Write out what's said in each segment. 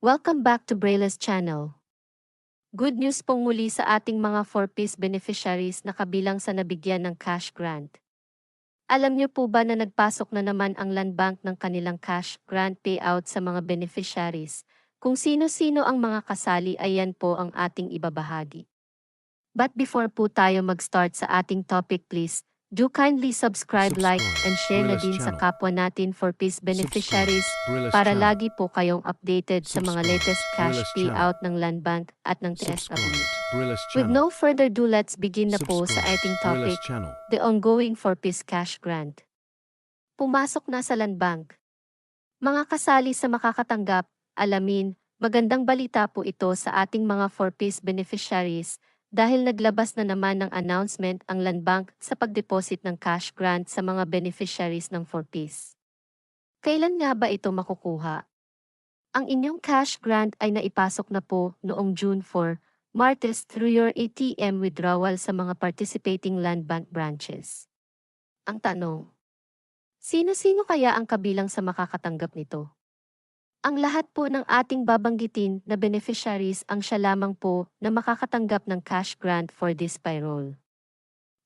Welcome back to Braille's channel. Good news pong muli sa ating mga 4-piece beneficiaries na kabilang sa nabigyan ng cash grant. Alam niyo po ba na nagpasok na naman ang Land Bank ng kanilang cash grant payout sa mga beneficiaries? Kung sino-sino ang mga kasali ay yan po ang ating ibabahagi. But before po tayo mag-start sa ating topic, please, do kindly subscribe, like, and share na din sa kapwa natin 4-piece beneficiaries para lagi po kayong updated sa mga latest cash payout ng Land Bank at ng TSW. With no further ado, let's begin na po sa ating topic, the ongoing 4-piece cash grant. Pumasok na sa Land Bank. Mga kasali sa makakatanggap, alamin, magandang balita po ito sa ating mga 4-piece beneficiaries dahil naglabas na naman ng announcement ang Land Bank sa pagdeposit ng cash grant sa mga beneficiaries ng 4-piece. Kailan nga ba ito makukuha? Ang inyong cash grant ay naipasok na po noong June 4, Martes through your ATM withdrawal sa mga participating Land Bank branches. Ang tanong, sino-sino kaya ang kabilang sa makakatanggap nito? Ang lahat po ng ating babanggitin na beneficiaries ang siya lamang po na makakatanggap ng cash grant for this payroll.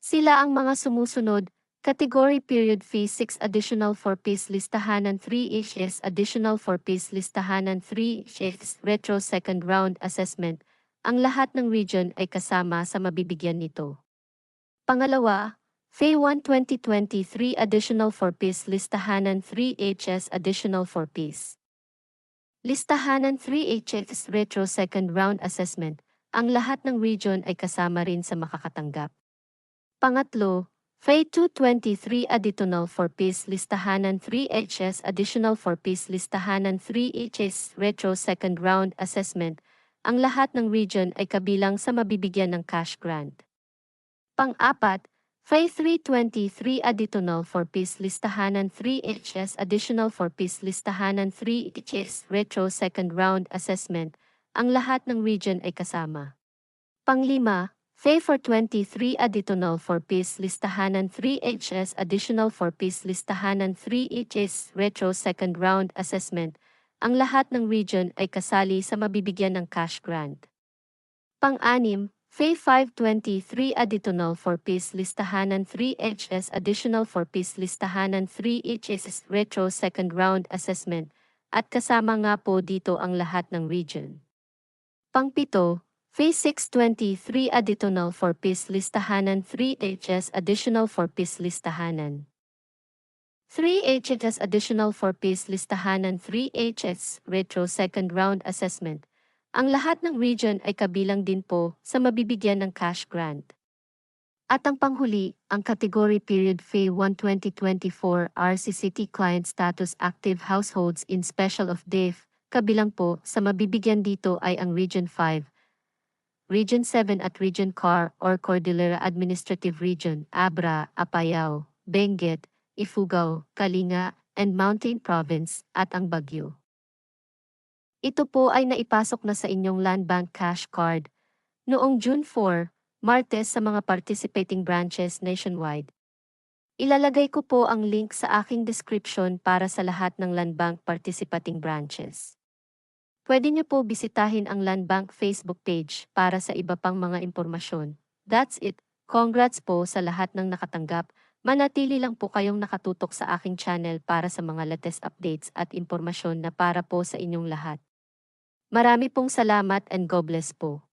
Sila ang mga sumusunod, Category Period Fee 6 Additional 4-piece Listahanan 3HS Additional 4-piece Listahanan 3HS Retro Second Round Assessment. Ang lahat ng region ay kasama sa mabibigyan nito. Pangalawa, Fee 1 2023 Additional 4-piece Listahanan 3HS Additional 4-piece. Listahanan 3HS Retro Second Round Assessment, ang lahat ng region ay kasama rin sa makakatanggap. Pangatlo, Fee 223 Additional 4-piece Listahanan 3HS Additional 4-piece Listahanan 3HS Retro Second Round Assessment, ang lahat ng region ay kabilang sa mabibigyan ng cash grant. Pang-apat, Fee 323 Additional 4-piece Listahanan 3HS Additional 4-piece Listahanan 3HS Retro Second Round Assessment, ang lahat ng region ay kasama. Pang-lima, Fee 423 Additional 4-piece Listahanan 3HS Additional 4-piece Listahanan 3HS Retro Second Round Assessment, ang lahat ng region ay kasali sa mabibigyan ng cash grant. Pang-anim, Fee 523 Additional 4-piece Listahanan 3HS Additional 4-piece Listahanan 3HS Retro Second Round Assessment, at kasama nga po dito ang lahat ng region. Pang-pito, Fee 623 Additional 4-piece Listahanan 3HS Additional 4-piece Listahanan 3HS Additional 4-piece Listahanan 3HS Retro Second Round Assessment. Ang lahat ng region ay kabilang din po sa mabibigyan ng cash grant. At ang panghuli, ang Category Period Fee 1 2024 RCCT Client Status Active Households in Special of DEF, kabilang po sa mabibigyan dito ay ang Region 5, Region 7 at Region CAR or Cordillera Administrative Region, Abra, Apayao, Benguet, Ifugao, Kalinga, and Mountain Province, at ang Baguio. Ito po ay naipasok na sa inyong Land Bank cash card noong June 4, Martes sa mga participating branches nationwide. Ilalagay ko po ang link sa aking description para sa lahat ng Land Bank participating branches. Pwede niyo po bisitahin ang Land Bank Facebook page para sa iba pang mga impormasyon. That's it. Congrats po sa lahat ng nakatanggap. Manatili lang po kayong nakatutok sa aking channel para sa mga latest updates at impormasyon na para po sa inyong lahat. Marami pong salamat and God bless po.